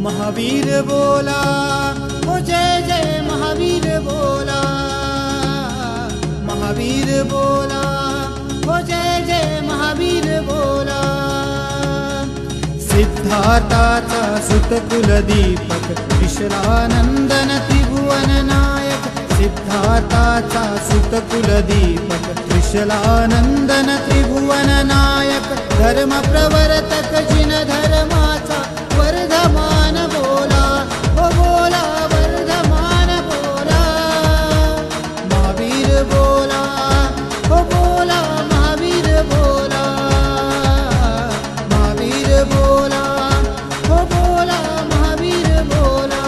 महावीर बोला, हो जय जय महावीर बोला, महावीर बोला, हो जय जय महावीर बोला। सिद्धार्थाचा सुत कुलदीपक, त्रिशलानंदन त्रिभुवन नायक। सिद्धार्थाचा सुत कुलदीपक, त्रिशलानंदन त्रिभुवन नायक। धर्म प्रवर्तक जिन धर्माचा वर्धमान बोला, हो बोला वर्धमान बोला। महावीर बोला, हो बोला महावीर बोला, महावीर बोला, हो बोला महावीर बोला।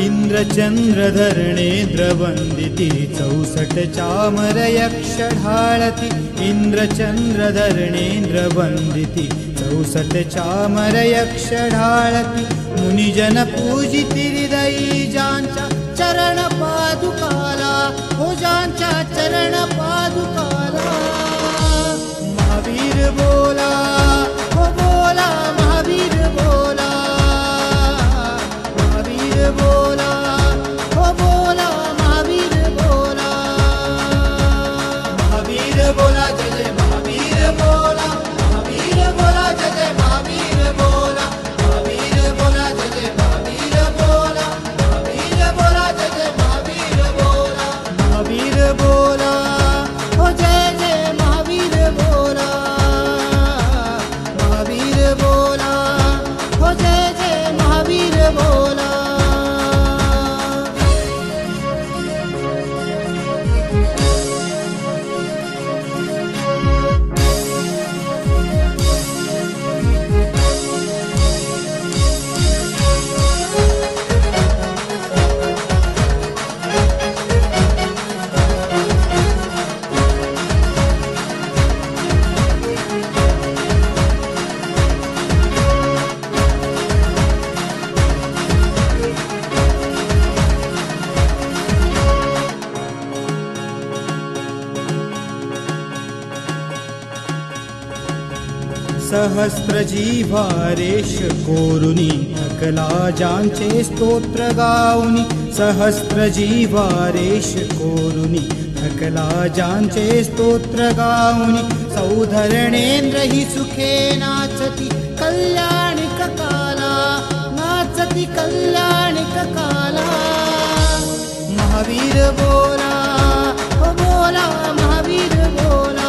इंद्रचंद्रधरणेन्द्रवंदिती 64 चामर यक्ष ढाळती। इंद्रचंद्रधरणेन्द्रवंदिती 64 चामर यक्ष ढाळती। मुनिजन पूजिती हृदयी ज्यांच्या चरण पादुकाला, हो ज्यांच्या चरण पादुकाला। महावीर बोला, हो बोला महावीर बोला, महावीर बोला, हो बोला महावीर बोला। महावीर बोला जय जय महावीर बोला, महावीर बोला जय जय महावीर बोला, महावीर बोला जय जय महावीर बोला, महावीर बोला जय जय महावीर बोला। महावीर बोला, हो जय जय महावीर बोला, महावीर बोला, हो जय जय महावीर बोला। सहस्र जीवारेश कोरुनी, थकला ज्यांचे स्तोत्र गाऊनी। सहस्र जीवारेश कोरुनी, थकला ज्यांचे स्तोत्र गाऊनी। सौधरणेन्द्र ही सुखे नाचती कल्याणिक काला, नाचती कल्याणिक काला। महावीर बोला, हो बोला महावीर बोला,